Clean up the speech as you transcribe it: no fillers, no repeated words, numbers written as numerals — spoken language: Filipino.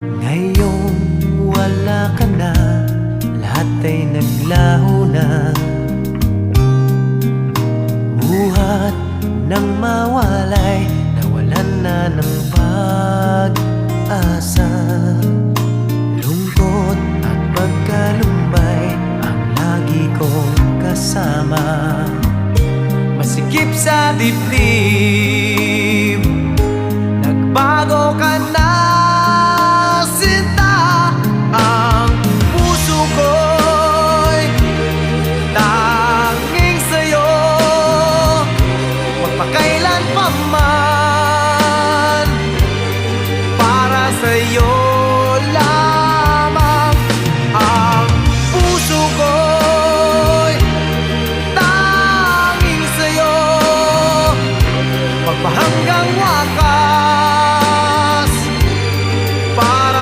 Ngayong wala ka na, lahat ay naglaho na. Buhat ng mawalay, nawalan na ng pag-asa. Lungkot at pagkalumbay ang lagi kong kasama. Masikip sa dibdib